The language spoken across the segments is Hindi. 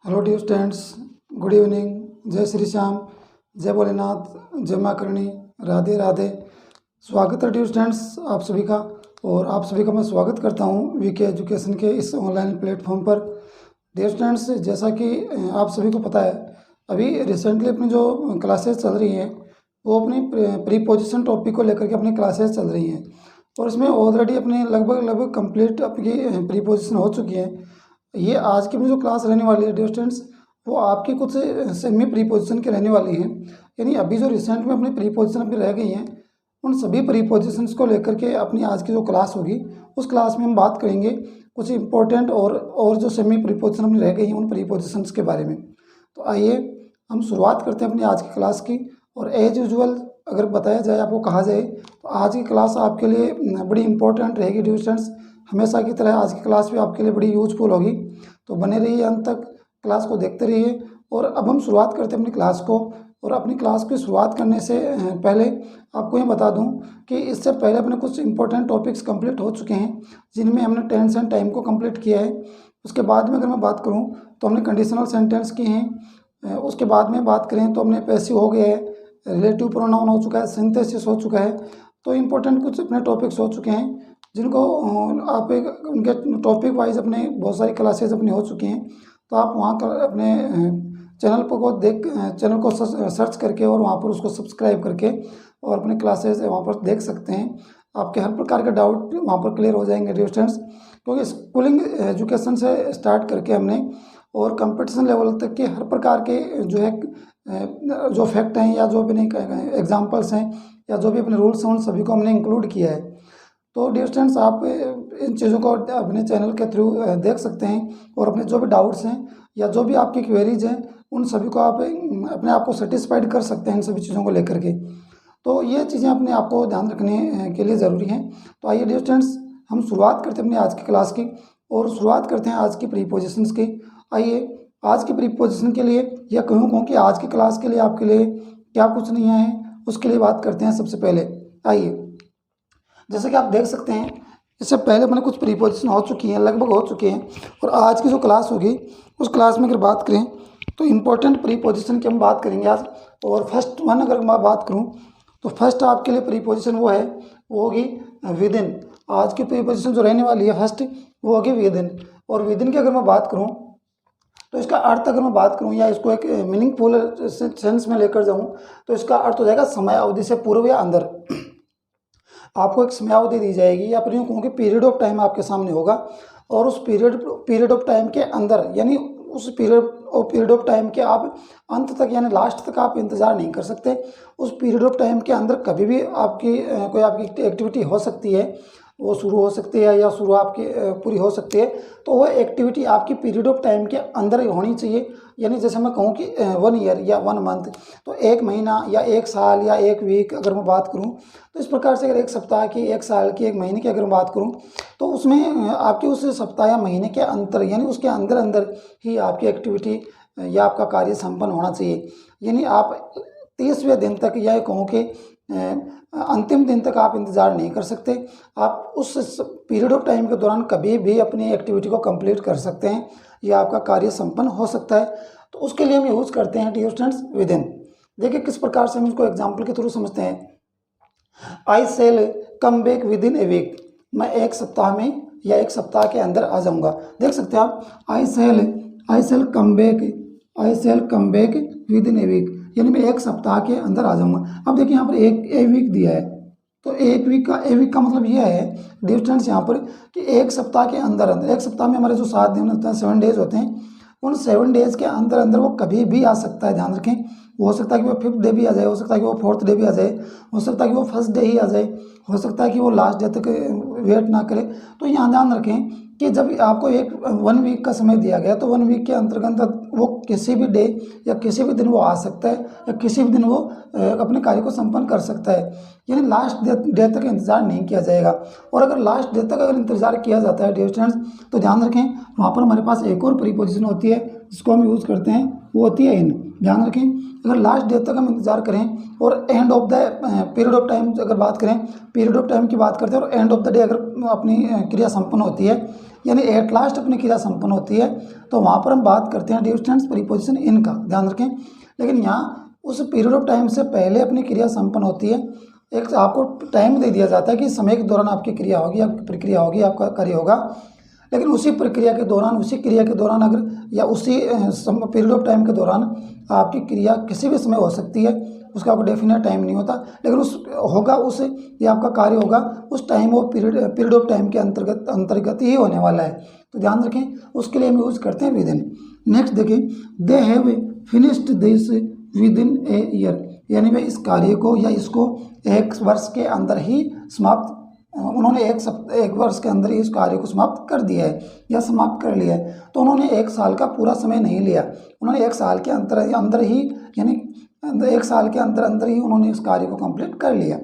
Hello dear students, good evening. जय श्री श्याम, जय भोलेनाथ, जय माँ करणी, राधे राधे। स्वागत है डियर स्टूडेंट्स आप सभी का। और आप सभी का मैं स्वागत करता हूँ वीके एजुकेशन के इस ऑनलाइन प्लेटफॉर्म पर। डियर स्टूडेंट्स, जैसा कि आप सभी को पता है, अभी रिसेंटली अपनी जो क्लासेस चल रही हैं वो अपनी प्रीपोजिशन टॉपिक को लेकर के अपनी क्लासेस चल रही हैं। और इसमें ऑलरेडी अपनी लगभग कंप्लीट आपकी प्रीपोजिशन हो चुकी है। ये आज की अपनी जो क्लास रहने वाली है डियर स्टूडेंट्स, वो आपकी कुछ सेमी प्रीपोजिशन की रहने वाली है। यानी अभी जो रिसेंट में अपनी प्रीपोजिशन अभी रह गई हैं, उन सभी प्रीपोजिशंस को लेकर के अपनी आज की जो क्लास होगी उस क्लास में हम बात करेंगे कुछ इंपॉर्टेंट और जो सेमी प्रीपोजिशन अपनी रह गई हैं उन प्रीपोजिशंस के बारे में। तो आइए हम शुरुआत करते हैं अपनी आज की क्लास की। और एज यूजुअल अगर बताया जाए, आपको कहा जाए, तो आज की क्लास आपके लिए बड़ी इंपॉर्टेंट रहेगी डियर स्टूडेंट्स। हमेशा की तरह आज की क्लास भी आपके लिए बड़ी यूजफुल होगी। तो बने रहिए, अंत तक क्लास को देखते रहिए। और अब हम शुरुआत करते हैं अपनी क्लास को। और अपनी क्लास की शुरुआत करने से पहले आपको ये बता दूं कि इससे पहले अपने कुछ इंपॉर्टेंट टॉपिक्स कंप्लीट हो चुके हैं, जिनमें हमने टेंस एंड टाइम को कंप्लीट किया है। उसके बाद में अगर मैं बात करूं तो हमने कंडीशनल सेंटेंस किए हैं। उसके बाद में बात करें तो हमने पैसिव हो गया है, रिलेटिव प्रोनाउन हो चुका है, सिंथेसिस हो चुका है। तो इम्पोर्टेंट कुछ अपने टॉपिक्स हो चुके हैं जिनको आप उनके टॉपिक वाइज अपने बहुत सारी क्लासेज अपनी हो चुकी हैं। तो आप वहाँ का अपने चैनल को सर्च करके और वहाँ पर उसको सब्सक्राइब करके और अपने क्लासेज वहाँ पर देख सकते हैं। आपके हर प्रकार के डाउट वहाँ पर क्लियर हो जाएंगे डियर स्टूडेंट्स। क्योंकि स्कूलिंग एजुकेशन से स्टार्ट करके हमने और कंपटीशन लेवल तक के हर प्रकार के जो फैक्ट हैं या जो भी नहीं एग्जाम्पल्स हैं या जो भी अपने रूल्स हैं उन सभी को हमने इंक्लूड किया है। तो डियर स्टूडेंट्स, आप इन चीज़ों को अपने चैनल के थ्रू देख सकते हैं और अपने जो भी डाउट्स हैं या जो भी आपकी क्वेरीज हैं उन सभी को आप अपने आप को सेटिस्फाइड कर सकते हैं इन सभी चीज़ों को लेकर के। तो ये चीज़ें अपने आप को ध्यान रखने के लिए ज़रूरी हैं। तो आइए डियर स्टूडेंट्स, हम शुरुआत करते हैं अपनी आज की क्लास की और शुरुआत करते हैं आज की प्रीपोजिशंस की। आइए आज की प्रीपोजिशन के लिए या कहूँ कि आज की क्लास के लिए आपके लिए क्या कुछ नहीं है उसके लिए बात करते हैं। सबसे पहले आइए, जैसे कि आप देख सकते हैं, इससे पहले अपने कुछ प्रीपोजिशन हो चुकी हैं, लगभग हो चुके हैं। और आज की जो क्लास होगी उस क्लास में अगर बात करें तो इम्पोर्टेंट प्रीपोजिशन की हम बात करेंगे आज। और फर्स्ट वन अगर मैं बात करूं तो फर्स्ट आपके लिए प्रीपोजिशन वो होगी विद इन। आज की प्रीपोजिशन जो रहने वाली है फर्स्ट वो होगी विद इन। और विद इन की अगर मैं बात करूँ तो इसका अर्थ अगर मैं बात करूं या इसको एक मीनिंगफुल सेंस में लेकर जाऊं तो इसका अर्थ हो जाएगा समय अवधि से पूर्व या अंदर। आपको एक समयावधि दी जाएगी या फिर यूँ कहूँ कि पीरियड ऑफ टाइम आपके सामने होगा और उस पीरियड ऑफ टाइम के अंदर, यानी उस पीरियड ऑफ टाइम के आप अंत तक यानी लास्ट तक आप इंतज़ार नहीं कर सकते। उस पीरियड ऑफ टाइम के अंदर कभी भी आपकी कोई आपकी एक्टिविटी हो सकती है, वो शुरू हो सकती है या शुरू आपकी पूरी हो सकती है। तो वो एक्टिविटी आपकी पीरियड ऑफ टाइम के अंदर ही होनी चाहिए। यानी जैसे मैं कहूँ कि 1 ईयर या 1 मंथ, तो 1 महीना या 1 साल या 1 वीक अगर मैं बात करूँ तो इस प्रकार से अगर 1 सप्ताह की, 1 साल की, 1 महीने की अगर मैं बात करूँ तो उसमें आपकी उस सप्ताह या महीने के अंतर यानी उसके अंदर अंदर ही आपकी एक्टिविटी या आपका कार्य संपन्न होना चाहिए। यानी आप 30वें दिन तक या कहूँ कि अंतिम दिन तक आप इंतज़ार नहीं कर सकते। आप उस पीरियड ऑफ टाइम के दौरान कभी भी अपनी एक्टिविटी को कंप्लीट कर सकते हैं या आपका कार्य संपन्न हो सकता है। तो उसके लिए हम यूज़ करते हैं डियर स्टूडेंट्स विद इन। देखिए किस प्रकार से हम इसको एग्जाम्पल के थ्रू समझते हैं। I shall come back within a week. मैं 1 सप्ताह में या 1 सप्ताह के अंदर आ जाऊँगा। देख सकते हैं आप, I shall come back within a week, यानी मैं 1 सप्ताह के अंदर आ जाऊँगा। अब देखिए यहाँ पर ए वीक दिया है, तो ए वीक का मतलब यह है डियर स्टूडेंट्स यहाँ पर कि 1 सप्ताह के अंदर 1 सप्ताह में हमारे जो 7 दिन होते हैं, 7 डेज होते हैं, उन 7 डेज के अंदर अंदर वो कभी भी आ सकता है। ध्यान रखें, हो सकता है कि वो 5th डे भी आ जाए, हो सकता है कि वो 4th डे भी आ जाए, हो सकता है कि वो 1st डे ही आ जाए, हो सकता है कि वो लास्ट डे तक वेट ना करे। तो यहाँ ध्यान रखें कि जब आपको 1 वीक का समय दिया गया तो 1 वीक के अंतर्गत वो किसी भी डे या किसी भी दिन वो आ सकता है या किसी भी दिन वो अपने कार्य को संपन्न कर सकता है। यानी लास्ट डे तक इंतज़ार नहीं किया जाएगा। और अगर लास्ट डे तक अगर इंतज़ार किया जाता है डियर स्टूडेंट्स तो ध्यान रखें वहाँ पर हमारे पास एक और प्रीपोजिशन होती है जिसको हम यूज़ करते हैं, वो होती है इन। ध्यान रखें, अगर लास्ट डे तक हम इंतजार करें और end of the period of time अगर बात करें, पीरियड ऑफ टाइम की बात करते हैं और एंड ऑफ द डे अगर अपनी क्रिया संपन्न होती है, यानी एट लास्ट अपनी क्रिया संपन्न होती है, तो वहाँ पर हम बात करते हैं डियर स्टूडेंट्स प्रीपोजिशन इन का, ध्यान रखें। लेकिन यहाँ उस पीरियड ऑफ टाइम से पहले अपनी क्रिया संपन्न होती है, एक आपको टाइम दे दिया जाता है कि समय के दौरान आपकी क्रिया होगी, आपकी प्रक्रिया होगी, आपका कार्य होगा, लेकिन उसी प्रक्रिया के दौरान, उसी क्रिया के दौरान अगर या उसी पीरियड ऑफ टाइम के दौरान आपकी क्रिया किसी भी समय हो सकती है, उसका आपको डेफिनेट टाइम नहीं होता, लेकिन उस होगा उस ये आपका कार्य होगा उस टाइम और पीरियड ऑफ टाइम के अंतर्गत ही होने वाला है, तो ध्यान रखें, उसके लिए हम यूज़ करते हैं विद इन। नेक्स्ट देखिए, they have finished this with in a year, यानी वे इस कार्य को या इसको एक वर्ष के अंदर ही समाप्त, उन्होंने एक वर्ष के अंदर ही इस कार्य को समाप्त कर दिया है या समाप्त कर लिया है। तो उन्होंने एक साल का पूरा समय नहीं लिया, उन्होंने एक साल के अंदर ही, यानी एक साल के अंदर ही उन्होंने इस कार्य को कंप्लीट कर लिया।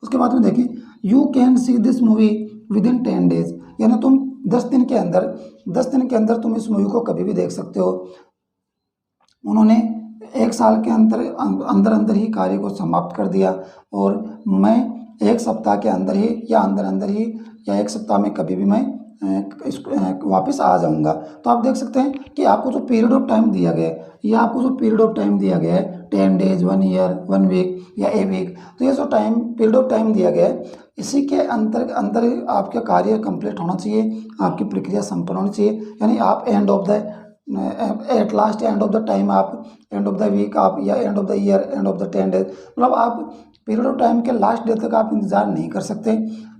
उसके बाद में देखिए, you can see this movie with in 10 days, यानी तुम 10 दिन के अंदर तुम इस मूवी को कभी भी देख सकते हो। उन्होंने एक साल के अंदर ही कार्य को समाप्त कर दिया, और मैं एक सप्ताह के अंदर ही या एक सप्ताह में कभी भी मैं वापस आ जाऊंगा। तो आप देख सकते हैं कि आपको जो पीरियड ऑफ टाइम दिया गया है, या आपको जो पीरियड ऑफ टाइम दिया गया है 10 डेज, 1 ईयर, 1 वीक या ए वीक, तो ये जो पीरियड ऑफ टाइम दिया गया है, इसी के अंदर आपका कार्य कंप्लीट होना चाहिए, आपकी प्रक्रिया संपन्न होनी चाहिए, यानी आप end of the at last end of the time, आप एंड ऑफ द वीक आप या end of the year, end of the 10 days, मतलब आप पीरियड ऑफ टाइम के लास्ट डे तक आप इंतजार नहीं कर सकते।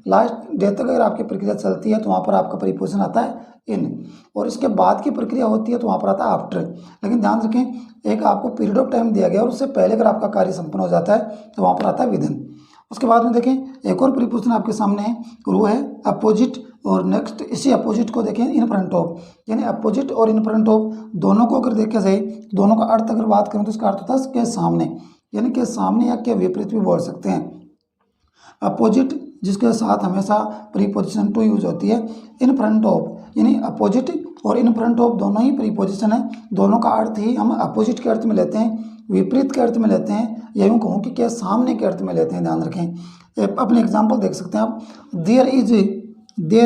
लास्ट डे तक अगर आपकी प्रक्रिया चलती है तो वहाँ पर आपका प्रीपोजिशन आता है इन, और इसके बाद की प्रक्रिया होती है तो वहाँ पर आता है आफ्टर। लेकिन ध्यान रखें, एक आपको पीरियड ऑफ टाइम दिया गया और उससे पहले अगर आपका कार्य संपन्न हो जाता है तो वहाँ पर आता है विद इन। उसके बाद में देखें, एक और प्रीपोजिशन आपके सामने है, वो है अपोजिट, और नेक्स्ट इसी अपोजिट को देखें इन फ्रंट ऑफ, यानी अपोजिट और इन फ्रंट ऑफ दोनों को अगर देखा जाए, दोनों का अर्थ अगर बात करें तो इसका अर्थ होता है के सामने, यानी के सामने या के विपरीत भी बोल सकते हैं। अपोजिट जिसके साथ हमेशा प्रीपोजिशन टू यूज होती है, इन फ्रंट ऑफ, यानी अपोजिट और इन फ्रंट ऑफ दोनों ही प्रीपोजिशन है, दोनों का अर्थ ही हम अपोजिट के अर्थ में लेते हैं, विपरीत के अर्थ में लेते हैं, या यूँ कहूँ कि क्या सामने के अर्थ में लेते हैं। ध्यान रखें, अपने एग्जाम्पल देख सकते हैं आप, there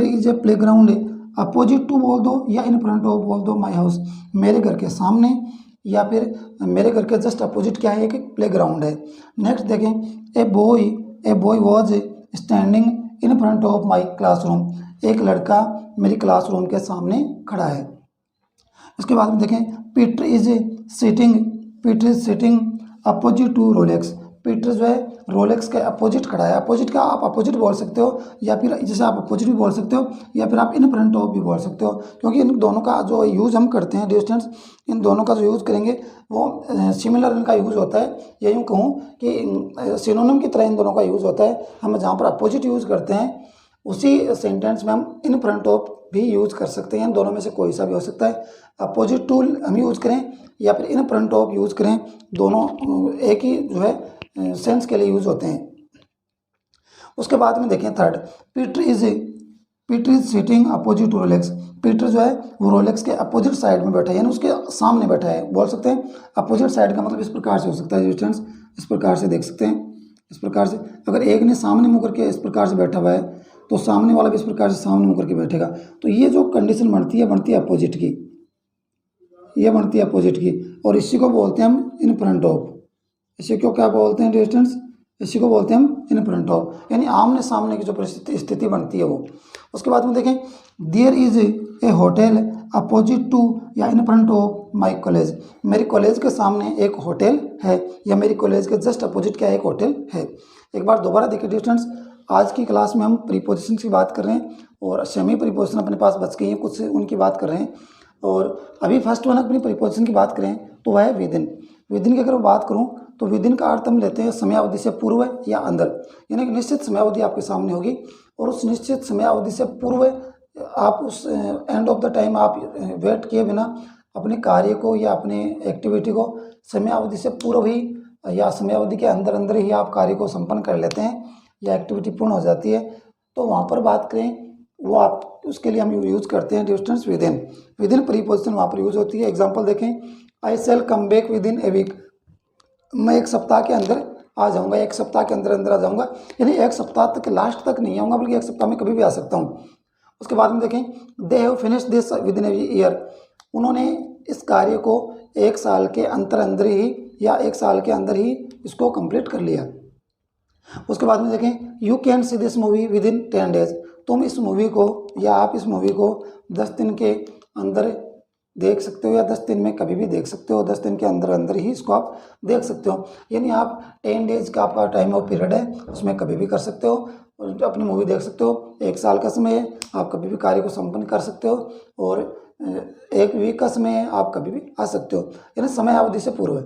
is a playground, opposite to बोल दो या इन फ्रंट ऑफ बोल दो माई हाउस, मेरे घर के सामने या फिर मेरे घर के जस्ट अपोजिट क्या है, एक प्ले ग्राउंड है। नेक्स्ट देखें, a boy was standing in front of my classroom, एक लड़का मेरी क्लासरूम के सामने खड़ा है। इसके बाद में देखें, Peter is sitting opposite to Rolex, Peter जो है रोलेक्स के अपोजिट खड़ा है। अपोजिट का आप अपोजिट बोल सकते हो, या फिर जैसे आप अपोजिट भी बोल सकते हो, या फिर आप इन फ्रंट ऑफ भी बोल सकते हो, क्योंकि इन दोनों का जो यूज़ हम करते हैं डिस्टेंस, इन दोनों का जो यूज़ करेंगे वो सिमिलर इनका यूज़ होता है, या यूँ कहूँ कि सिनोनिम की तरह इन दोनों का यूज़ होता है। हम जहाँ पर अपोजिट यूज़ करते हैं उसी सेंटेंस में हम इन फ्रंट ऑफ भी यूज़ कर सकते हैं, इन दोनों में से कोई सा भी हो सकता है। अपोजिट टू हम यूज़ करें या फिर इन फ्रंट ऑफ यूज़ करें, दोनों एक ही जो है सेंस के लिए यूज़ होते हैं। उसके बाद में देखें third, Peter is sitting opposite to Rolex, Peter जो है वो रोलेक्स के अपोजिट साइड में बैठा है, यानी उसके सामने बैठा है, बोल सकते हैं। अपोजिट साइड का मतलब इस प्रकार से हो सकता है स्टूडेंट्स, इस प्रकार से देख सकते हैं, इस प्रकार से अगर एक ने सामने मुँह करके इस प्रकार से बैठा हुआ है तो सामने वाला भी इस प्रकार से सामने मुँह करके बैठेगा। तो ये जो कंडीशन बनती है अपोजिट की, ये बनती है अपोजिट की, और इसी को बोलते हैं हम इन फ्रंट ऑफ। इसी को क्या बोलते हैं डिस्टेंस, इसी को बोलते हैं हम इन फ्रंट ऑफ, यानी आमने सामने की जो स्थिति बनती है वो। उसके बाद में देखें, there is a hotel opposite to or in front of my college, मेरे कॉलेज के सामने एक होटल है, या मेरी कॉलेज के जस्ट अपोजिट क्या एक होटल है। एक बार दोबारा देखिए डिस्टेंस, आज की क्लास में हम प्रीपोजिशन की बात कर रहे हैं और सेमी प्रीपोजिशन अपने पास बच गई हैं, कुछ उनकी बात कर रहे हैं, और अभी फर्स्ट वन अपनी प्रीपोजिशन की बात करें तो वह है विदिन। विदिन की अगर मैं बात करूं तो विदिन का अर्थ हम लेते हैं समयावधि से पूर्व या अंदर, यानी कि निश्चित समयावधि आपके सामने होगी और उस निश्चित समयावधि से पूर्व आप उस एंड ऑफ द टाइम आप वेट किए बिना अपने कार्य को या अपने एक्टिविटी को समयावधि से पूर्व ही या समयावधि के अंदर ही आप कार्य को संपन्न कर लेते हैं या एक्टिविटी पूर्ण हो जाती है। तो वहाँ पर बात करें वो आप उसके लिए हम यूज़ करते हैं डिस्टेंस विदिन प्रीपोजिशन वहाँ पर यूज़ होती है। एग्जांपल देखें, I shall come back within a week, मैं एक सप्ताह के अंदर आ जाऊंगा, एक सप्ताह के अंदर अंदर आ जाऊंगा, यानी एक सप्ताह तक लास्ट तक नहीं आऊँगा, बल्कि एक सप्ताह में कभी भी आ सकता हूँ। उसके बाद में देखें, they have finish this with in a year, उन्होंने इस कार्य को एक साल के अंदर ही या एक साल के अंदर ही इसको कंप्लीट कर लिया। उसके बाद में देखें, you can see this movie with in 10 days, तुम इस मूवी को या आप इस मूवी को 10 दिन के अंदर देख सकते हो, या 10 दिन में कभी भी देख सकते हो, 10 दिन के अंदर अंदर ही इसको आप देख सकते हो। यानी आप 10 डेज का आपका टाइम ऑफ पीरियड है, उसमें कभी भी कर सकते हो और अपनी मूवी देख सकते हो। एक साल का समय है, आप कभी भी कार्य को संपन्न कर सकते हो, और एक वीक का समय है, आप कभी भी आ सकते हो, यानी समय अवधि से पूर्व है।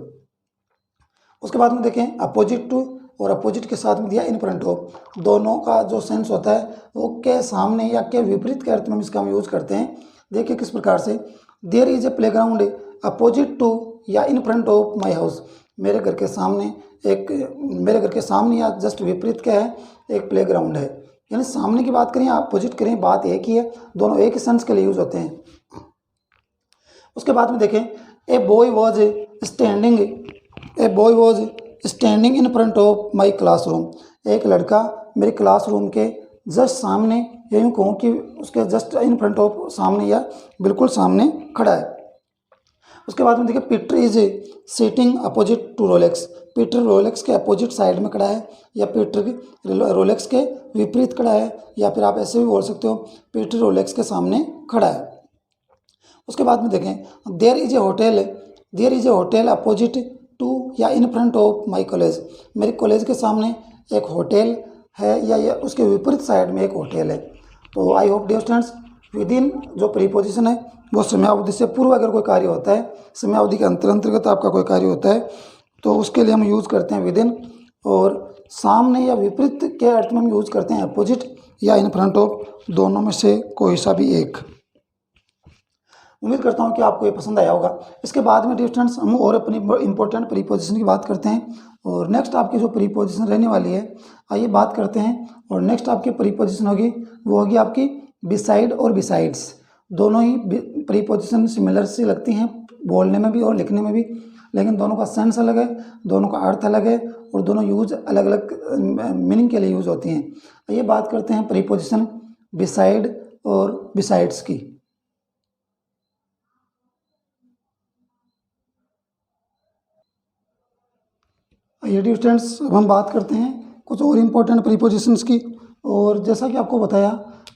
उसके बाद में देखें, अपोजिट टू और अपोजिट के साथ में दिया इन फ्रंट ऑफ, दोनों का जो सेंस होता है वो के सामने या के विपरीत के अर्थ में हम इसका हम यूज करते हैं। देखिए किस प्रकार से, there is a playground opposite to or in front of my house, मेरे घर के सामने मेरे घर के सामने या जस्ट विपरीत क्या है, एक प्लेग्राउंड है। यानी सामने की बात करें, अपोजिट करें, बात एक ही है, दोनों एक ही सेंस के लिए यूज होते हैं। उसके बाद में देखें, a boy was standing in front of my classroom, एक लड़का मेरे क्लासरूम के जस्ट सामने, या यूँ कहूँ कि उसके जस्ट इन फ्रंट ऑफ सामने या बिल्कुल सामने खड़ा है। उसके बाद में देखिए, Peter is sitting opposite to Rolex, Peter Rolex के अपोजिट साइड में खड़ा है, या पीटर रोलेक्स के विपरीत खड़ा है, या फिर आप ऐसे भी बोल सकते हो पीटर रोलेक्स के सामने खड़ा है। उसके बाद में देखें, there is a hotel opposite to or in front of my college, मेरे कॉलेज के सामने एक होटल है, या उसके विपरीत साइड में एक होटल है। तो I hope dear students, within जो प्रीपोजिशन है वो समयावधि से पूर्व अगर कोई कार्य होता है, समयावधि के अंतर्गत आपका कोई कार्य होता है, तो उसके लिए हम यूज़ करते हैं विद इन, और सामने या विपरीत के अर्थ में हम यूज़ करते हैं अपोजिट या इन फ्रंट ऑफ, दोनों में से कोई सा भी एक। उम्मीद करता हूँ कि आपको ये पसंद आया होगा। इसके बाद में डियर स्टूडेंट्स हम और अपनी इंपॉर्टेंट प्रीपोजिशन की बात करते हैं, और नेक्स्ट आपकी जो प्रीपोजिशन रहने वाली है, आइए बात करते हैं। और नेक्स्ट आपकी प्रीपोजिशन होगी, वो होगी आपकी बिसाइड और बिसाइड्स। दोनों ही प्रीपोजिशन सिमिलर सी लगती हैं बोलने में भी और लिखने में भी, लेकिन दोनों का सेंस अलग है, दोनों का अर्थ अलग है, और दोनों यूज अलग अलग मीनिंग के लिए यूज होती हैं। आइए बात करते हैं प्रीपोजिशन बिसाइड और बिसाइड्स की। डियर स्टूडेंट्स, अब हम बात करते हैं कुछ और इम्पोर्टेंट प्रीपोजिशंस की। और जैसा कि आपको बताया,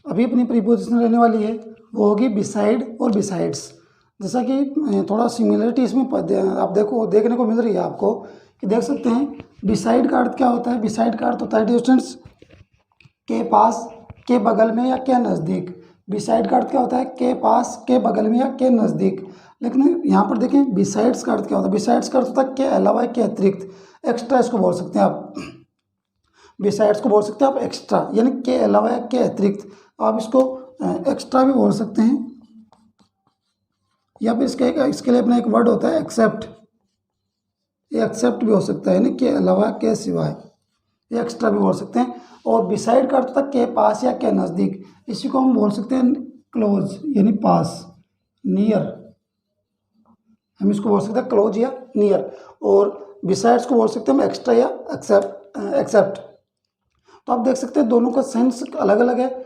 अभी अपनी प्रीपोजिशन रहने वाली है वो होगी बिसाइड और बिसाइड्स। जैसा कि थोड़ा सिमिलरिटी इसमें आप देखने को मिल रही है आपको, कि देख सकते हैं बिसाइड का अर्थ क्या होता है। बिसाइड का अर्थ होता है डियर स्टूडेंट्स के पास, के बगल में या के नज़दीक। बिसाइड का अर्थ क्या होता है, के पास, के बगल में या के नज़दीक। लेकिन यहाँ पर देखें बिसाइड्स का अर्थ क्या होता है। बिसाइड्स का अर्थ होता है के अलावा, के अतिरिक्त, एक्स्ट्रा इसको बोल सकते हैं आप। बिसाइड्स को बोल सकते हैं आप एक्स्ट्रा, यानी के अलावा या के अतिरिक्त। आप इसको एक्स्ट्रा भी बोल सकते हैं, या फिर इसके लिए अपना एक वर्ड होता है एक्सेप्ट, ये एक्सेप्ट भी हो सकता है, यानी के अलावा, के सिवाय, ये एक्स्ट्रा भी बोल सकते हैं। और बिसाइड का अर्थ होता है के पास या के नज़दीक। इसी को हम बोल सकते हैं क्लोज, यानी पास, नियर, हम इसको बोल सकते हैं क्लोज या नियर। और बिसाइड्स को बोल सकते हैं हम एक्स्ट्रा या एक्सेप्ट। तो आप देख सकते हैं दोनों का सेंस अलग अलग है,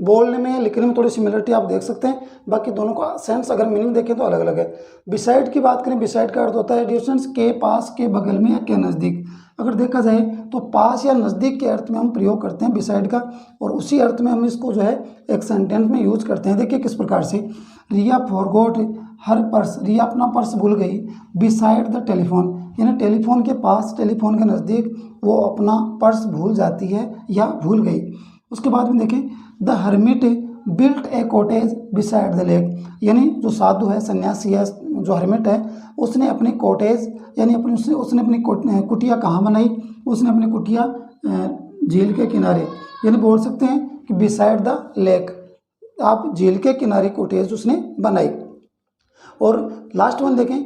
बोलने में या लिखने में थोड़ी सिमिलरिटी आप देख सकते हैं, बाकी दोनों का सेंस अगर मीनिंग देखें तो अलग अलग है। बिसाइड की बात करें, बिसाइड का अर्थ होता है डिस्टेंस, के पास, के बगल में या के नज़दीक। अगर देखा जाए तो पास या नज़दीक के अर्थ में हम प्रयोग करते हैं बिसाइड का, और उसी अर्थ में हम इसको जो है एक सेंटेंस में यूज करते हैं। देखिए किस प्रकार से, रिया फॉरगॉट हर पर्स, रिया अपना पर्स भूल गई बिसाइड द टेलीफोन, यानी टेलीफोन के पास, टेलीफोन के नज़दीक वो अपना पर्स भूल जाती है या भूल गई। उसके बाद में देखें, the hermit built a cottage beside the lake, यानी जो साधु है, सन्यासी है, जो हर्मिट है, उसने अपनी कॉटेज, यानी उसने अपनी कुटिया कहाँ बनाई, उसने अपनी कुटिया झील के किनारे, यानी बोल सकते हैं कि बिसाइड द लेक, आप झील के किनारे कॉटेज उसने बनाई। और लास्ट वन देखें,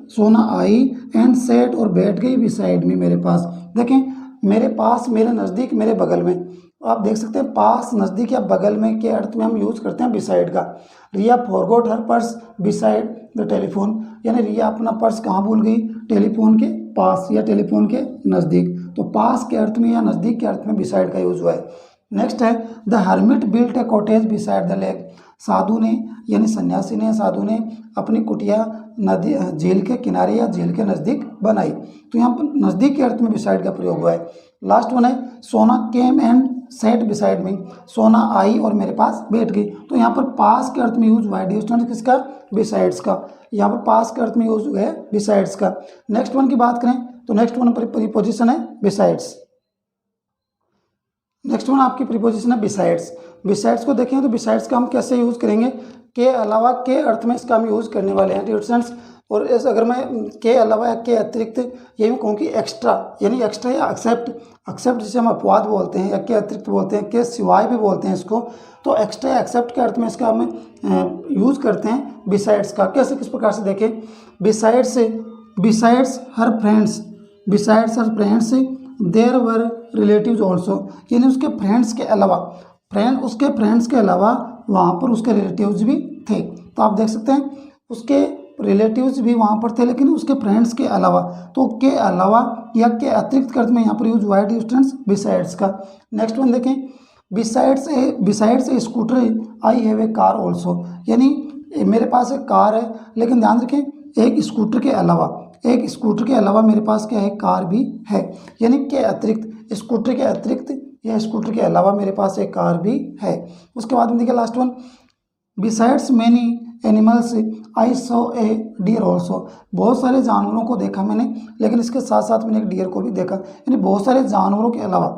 सोना आई एंड सेट, और बैठ गई बिसाइड में, मेरे पास। देखें मेरे पास, मेरे नज़दीक, मेरे बगल में, आप देख सकते हैं पास, नज़दीक या बगल में के अर्थ में हम यूज़ करते हैं बिसाइड का। Riya forgot her purse beside the telephone, यानी रिया अपना पर्स कहाँ भूल गई, टेलीफोन के पास या टेलीफोन के नज़दीक। तो पास के अर्थ में या नज़दीक के अर्थ में बिसाइड का यूज हुआ है। नेक्स्ट है the hermit built a cottage beside the lake, साधु ने यानी सन्यासी ने, साधु ने अपनी कुटिया नदी झील के किनारे या झील के नज़दीक बनाई। तो यहाँ पर नज़दीक के अर्थ में बिसाइड का प्रयोग हुआ है। लास्ट वन है सोना came and set beside me, सोना आई और मेरे पास बैठ गई। तो यहाँ पर पास के अर्थ में यूज हुआ है डिस्टेंस किसका, बिसाइड्स का। यहाँ पर पास के अर्थ में यूज हुआ है बिसाइड्स का। नेक्स्ट वन की बात करें तो नेक्स्ट वन प्रीपोजिशन है बिसाइड्स। नेक्स्ट वन आपकी प्रीपोजिशन है बिसाइड्स। बिसाइड्स को देखें तो बिसाइड्स का हम कैसे यूज़ करेंगे, के अलावा के अर्थ में इसका हम यूज़ करने वाले हैं डिस्टेंस। और इस अगर मैं के अलावा या के अतिरिक्त ये भी कहूँ कि एक्स्ट्रा, यानी एक्स्ट्रा या एक्सेप्ट, एक्सेप्ट जिसे हम अपवाद बोलते हैं या के अतिरिक्त बोलते हैं, के सिवाय भी बोलते हैं इसको। तो एक्स्ट्रा या एक्सेप्ट के अर्थ में इसका हम यूज़ करते हैं बिसाइड्स का। कैसे, किस प्रकार से देखें, besides, besides her friends, besides her friends there were relatives also, यानी उसके फ्रेंड्स के अलावा, उसके फ्रेंड्स के अलावा वहाँ पर उसके रिलेटिव्स भी थे। तो आप देख सकते हैं उसके रिलेटिव्स भी वहाँ पर थे लेकिन उसके फ्रेंड्स के अलावा। तो के अलावा या के अतिरिक्त अर्थ में यहाँ पर यूज हुआ है डिस्टेंस बिसाइड्स का। नेक्स्ट वन देखें, besides A scooter I have a car also, यानी मेरे पास एक कार है लेकिन ध्यान रखें एक स्कूटर के अलावा, एक स्कूटर के अलावा मेरे पास क्या है, कार भी है। यानी के अतिरिक्त, स्कूटर के अतिरिक्त या स्कूटर के अलावा मेरे पास एक कार भी है। उसके बाद में देखिए last one, besides many animals I saw a deer also, बहुत सारे जानवरों को देखा मैंने लेकिन इसके साथ साथ मैंने एक डियर को भी देखा। यानी बहुत सारे जानवरों के अलावा,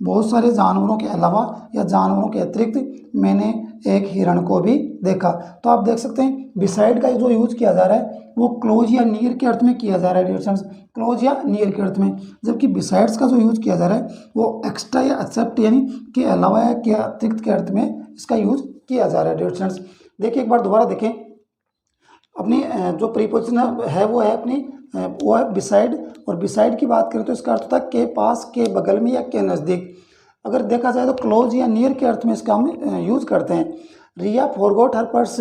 बहुत सारे जानवरों के अलावा या जानवरों के अतिरिक्त मैंने एक हिरण को भी देखा। तो आप देख सकते हैं बिसाइड का जो यूज किया जा रहा है वो क्लोज या नियर के अर्थ में किया जा रहा है डिस्टेंस, क्लोज या नियर के अर्थ में। जबकि बिसाइड्स का जो यूज किया जा रहा है वो एक्स्ट्रा या एक्सेप्ट यानी के अलावा या के अतिरिक्त के अर्थ में इसका यूज किया जा रहा है डिस्टेंस। देखिए एक बार दोबारा देखें, अपनी जो प्रीपोजिशन है वो है अपनी वो है बिसाइड। और बिसाइड की बात करें तो इसका अर्थ होता है के पास, के बगल में या के नज़दीक। अगर देखा जाए तो क्लोज या नियर के अर्थ में इसका हम यूज़ करते हैं। Riya forgot her purse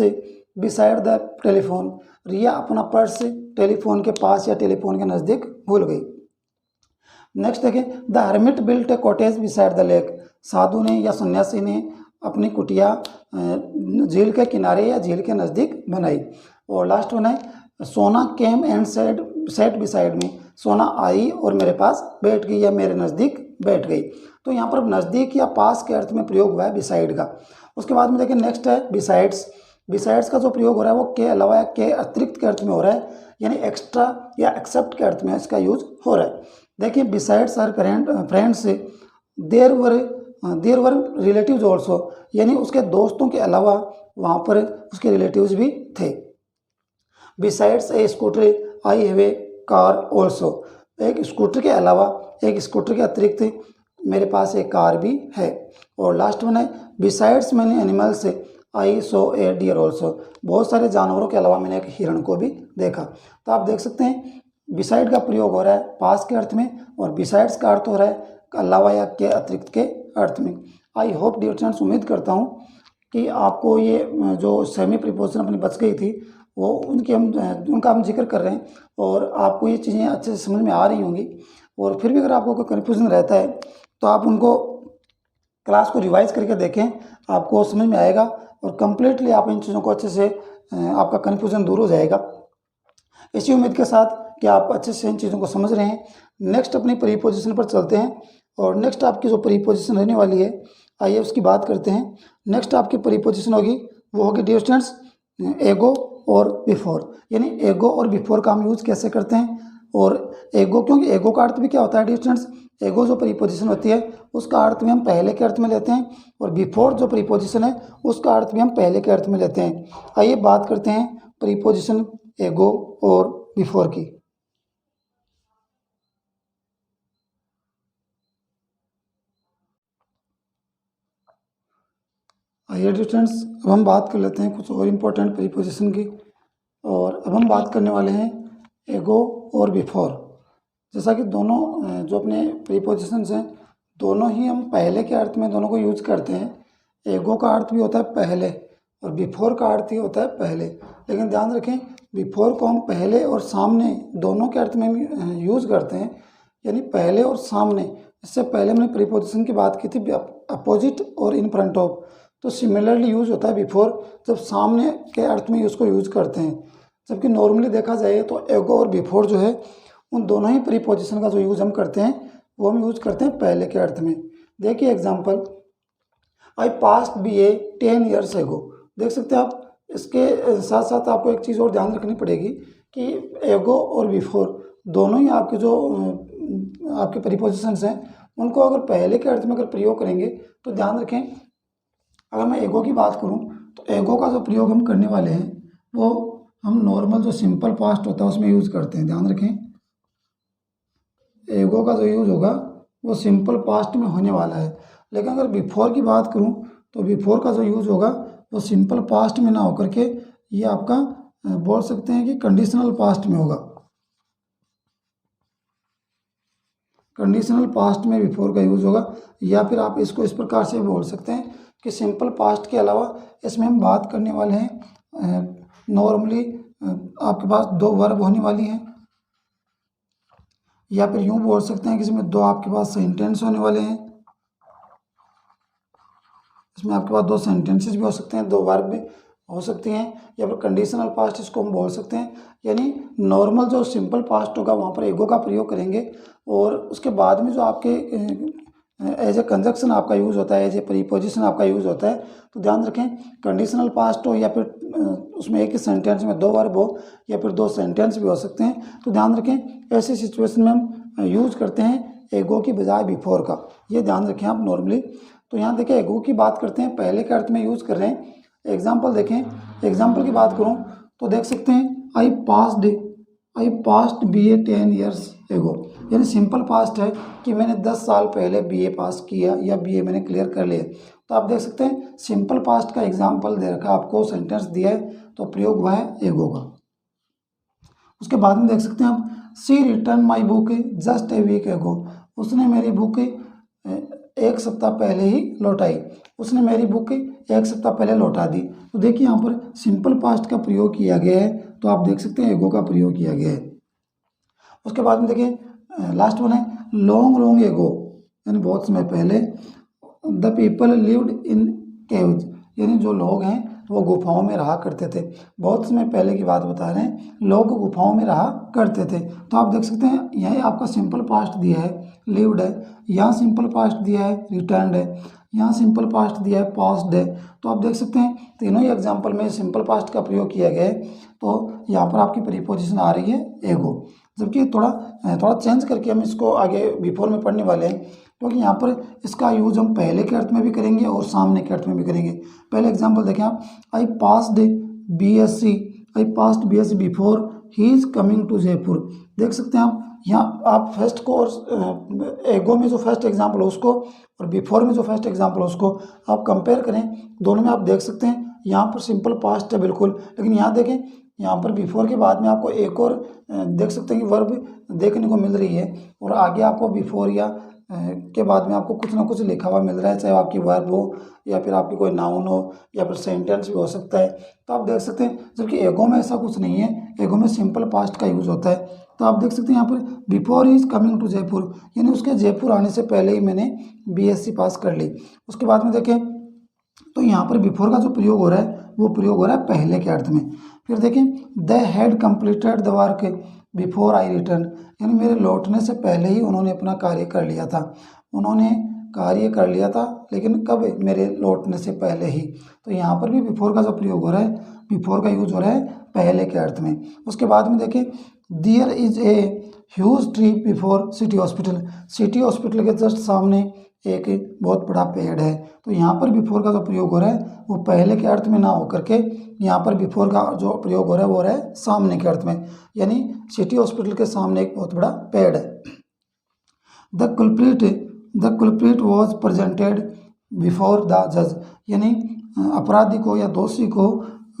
beside the telephone, Riya अपना पर्स टेलीफोन के पास या टेलीफोन के नज़दीक भूल गई। नेक्स्ट देखें, the hermit built a cottage beside the lake, साधु ने या सन्यासी ने अपनी कुटिया झील के किनारे या झील के नज़दीक बनाई। और लास्ट वन है, सोना came and set beside me, सोना आई और मेरे पास बैठ गई या मेरे नज़दीक बैठ गई। तो यहाँ पर नज़दीक या पास के अर्थ में प्रयोग हुआ है बिसाइड का। उसके बाद में देखिए नेक्स्ट है बिसाइड्स। बिसाइड्स का जो प्रयोग हो रहा है वो के अलावा या के अतिरिक्त के अर्थ में हो रहा है, यानी एक्स्ट्रा या एक्सेप्ट के अर्थ में इसका यूज हो रहा है। देखिए besides her friends there were relatives also, यानी उसके दोस्तों के अलावा वहाँ पर उसके रिलेटिव्स भी थे। Besides A scooter I have a car also, एक स्कूटर के अलावा, एक स्कूटर के अतिरिक्त मेरे पास एक कार भी है। और लास्ट वन है, besides many animals I saw a deer also, बहुत सारे जानवरों के अलावा मैंने एक हिरण को भी देखा। तो आप देख सकते हैं बिसाइड का प्रयोग हो रहा है पास के अर्थ में और बिसाइड्स का अर्थ हो रहा है अलावा या के अतिरिक्त के अर्थ में। आई होप डियर स्टूडेंट्स, उम्मीद करता हूँ कि आपको ये जो सेमी प्रीपोजिशन अपनी बच गई थी वो उनका हम जिक्र कर रहे हैं और आपको ये चीज़ें अच्छे से समझ में आ रही होंगी। और फिर भी अगर आपको कोई कन्फ्यूजन रहता है तो आप उनको क्लास को रिवाइज करके देखें, आपको समझ में आएगा और कम्प्लीटली आप इन चीज़ों को अच्छे से आपका कन्फ्यूजन दूर हो जाएगा। इसी उम्मीद के साथ कि आप अच्छे से इन चीज़ों को समझ रहे हैं, नेक्स्ट अपनी प्रीपोजिशन पर चलते हैं। और नेक्स्ट आपकी जो प्रीपोजिशन रहने वाली है आइए उसकी बात करते हैं। नेक्स्ट आपकी प्रीपोजिशन होगी वो होगी डियर स्टूडेंट्स एगो और बिफोर, यानी एगो और बिफोर का हम यूज़ कैसे करते हैं। और एगो, क्योंकि एगो का अर्थ भी क्या होता है डियर स्टूडेंट्स, एगो जो प्रीपोजिशन होती है उसका अर्थ भी हम पहले के अर्थ में लेते हैं और बिफोर जो प्रीपोजिशन है उसका अर्थ भी हम पहले के अर्थ में लेते हैं। आइए बात करते हैं प्रीपोजिशन एगो और बिफोर की। आइए डियर स्टूडेंट्स, अब हम बात कर लेते हैं कुछ और इम्पोर्टेंट प्रीपोजिशन की। और अब हम बात करने वाले हैं एगो और बिफोर। जैसा कि दोनों जो अपने प्रीपोजिशंस हैं दोनों ही हम पहले के अर्थ में दोनों को यूज करते हैं। एगो का अर्थ भी होता है पहले और बिफोर का अर्थ ही होता है पहले। लेकिन ध्यान रखें, बिफोर को हम पहले और सामने दोनों के अर्थ में यूज़ करते हैं, यानी पहले और सामने। इससे पहले हमने प्रीपोजिशन की बात की थी, अपोजिट और इन फ्रंट ऑफ, तो सिमिलरली यूज़ होता है बिफोर जब सामने के अर्थ में उसको यूज़ करते हैं। जबकि नॉर्मली देखा जाए तो एगो और बिफोर जो है उन दोनों ही प्रीपोजिशन का जो यूज़ हम करते हैं वो हम यूज़ करते हैं पहले के अर्थ में। देखिए एग्जांपल, आई पास्ट BA 10 ईयर्स एगो। देख सकते हैं आप। इसके साथ साथ आपको एक चीज़ और ध्यान रखनी पड़ेगी कि एगो और बिफोर दोनों ही आपके जो आपके प्रीपोजिशंस हैं उनको अगर पहले के अर्थ में अगर प्रयोग करेंगे तो ध्यान रखें, अगर मैं एगो की बात करूं तो एगो का जो प्रयोग हम करने वाले हैं वो हम नॉर्मल जो सिंपल पास्ट होता है उसमें यूज़ करते हैं। ध्यान रखें, एगो का जो यूज़ होगा वो सिंपल पास्ट में होने वाला है। लेकिन अगर बिफोर की बात करूं तो बिफोर का जो यूज़ होगा वो सिंपल पास्ट में ना होकर के ये आपका बोल सकते हैं कि कंडीशनल पास्ट में होगा। कंडीशनल पास्ट में बिफोर का यूज़ होगा, या फिर आप इसको इस प्रकार से बोल सकते हैं कि सिंपल पास्ट के अलावा इसमें हम बात करने वाले हैं नॉर्मली आपके पास दो वर्ब होने वाली हैं, या फिर यूँ बोल सकते हैं कि इसमें दो आपके पास सेंटेंस होने वाले हैं। इसमें आपके पास दो सेंटेंसेस भी हो सकते हैं, दो वर्ब भी हो सकती हैं, या फिर कंडीशनल पास्ट इसको हम बोल सकते हैं। यानी नॉर्मल जो सिंपल पास्ट होगा वहाँ पर एगो का प्रयोग करेंगे, और उसके बाद में जो आपके एज ए कंजक्शन आपका यूज़ होता है, एज ए प्रीपोजिशन आपका यूज़ होता है। तो ध्यान रखें, कंडीशनल पास्ट हो या फिर उसमें एक ही सेंटेंस में दो वर्ब हो या फिर दो सेंटेंस भी हो सकते हैं। तो ध्यान रखें ऐसी सिचुएशन में हम यूज़ करते हैं एगो की बजाय बिफोर का, ये ध्यान रखें आप नॉर्मली। तो यहाँ देखिए एगो की बात करते हैं, पहले के अर्थ में यूज़ कर रहे हैं। एग्जाम्पल देखें, एग्जाम्पल की बात करूँ तो देख सकते हैं आई पास्ट BA 10 ईयर्स एगो, यानी सिंपल पास्ट है कि मैंने 10 साल पहले BA पास किया या BA मैंने क्लियर कर लिया। तो आप देख सकते हैं सिंपल पास्ट का एग्जाम्पल दे रखा, आपको सेंटेंस दिया है तो प्रयोग हुआ है एगो का। उसके बाद में देख सकते हैं आप, she return my book just a week ago, उसने मेरी बुक एक सप्ताह पहले ही लौटाई। उसने मेरी बुक एक सप्ताह पहले लौटा दी। तो देखिए यहाँ पर सिंपल पास्ट का प्रयोग किया गया है, तो आप देख सकते हैं एगो का प्रयोग किया गया है। उसके बाद में देखिए लास्ट वन है लॉन्ग एगो, यानी बहुत समय पहले। The people lived in caves, यानी जो लोग हैं वो गुफाओं में रहा करते थे। बहुत समय पहले की बात बता रहे हैं, लोग गुफाओं में रहा करते थे। तो आप देख सकते हैं यही आपका सिंपल पास्ट दिया है लिव्ड है, यहाँ सिंपल पास्ट दिया है रिटर्न्ड है, यहाँ सिंपल पास्ट दिया है पास्ट है। तो आप देख सकते हैं तीनों ही एग्जाम्पल में सिंपल पास्ट का प्रयोग किया गया है। तो यहाँ पर आपकी प्रीपोजिशन आ रही है एगो, जबकि थोड़ा चेंज करके हम इसको आगे बिफोर में पढ़ने वाले हैं, क्योंकि यहाँ पर इसका यूज हम पहले के अर्थ में भी करेंगे और सामने के अर्थ में भी करेंगे। पहले एग्जांपल देखें आप, I passed BSc before he is coming to Jaipur. देख सकते हैं आप, यहाँ आप फर्स्ट को और एगो में जो फर्स्ट एग्जांपल है उसको और बिफोर में जो फर्स्ट एग्जांपल है उसको आप कंपेयर करें, दोनों में आप देख सकते हैं यहाँ पर सिंपल पास्ट है बिल्कुल, लेकिन यहाँ देखें यहाँ पर बिफोर के बाद में आपको एक और देख सकते हैं कि वर्ब देखने को मिल रही है, और आगे आपको बिफोर या के बाद में आपको कुछ ना कुछ लिखा हुआ मिल रहा है, चाहे आपकी वर्ब हो या फिर आपकी कोई नाउन हो या फिर सेंटेंस भी हो सकता है। तो आप देख सकते हैं, जबकि एगो में ऐसा कुछ नहीं है, एगो में सिंपल पास्ट का यूज़ होता है। तो आप देख सकते हैं यहाँ पर before he is coming to Jaipur, यानी उसके जयपुर आने से पहले ही मैंने BSc पास कर ली। उसके बाद में देखें तो यहाँ पर बिफोर का जो प्रयोग हो रहा है वो प्रयोग हो रहा है पहले के अर्थ में। फिर देखें they had completed the work before I return, यानी मेरे लौटने से पहले ही उन्होंने अपना कार्य कर लिया था। उन्होंने कार्य कर लिया था, लेकिन कब? मेरे लौटने से पहले ही। तो यहाँ पर भी बिफोर का जो प्रयोग हो रहा है, बिफोर का यूज हो रहा है पहले के अर्थ में। उसके बाद में देखें there is a huge tree before city hospital, city hospital के जस्ट सामने एक बहुत बड़ा पेड़ है। तो यहाँ पर बिफोर का जो प्रयोग हो रहा है वो पहले के अर्थ में ना होकर के यहाँ पर बिफोर का जो प्रयोग हो रहा है वो हो रहा है सामने के अर्थ में, यानी सिटी हॉस्पिटल के सामने एक बहुत बड़ा पेड़ है। The culprit was presented before the जज, यानी अपराधी को या दोषी को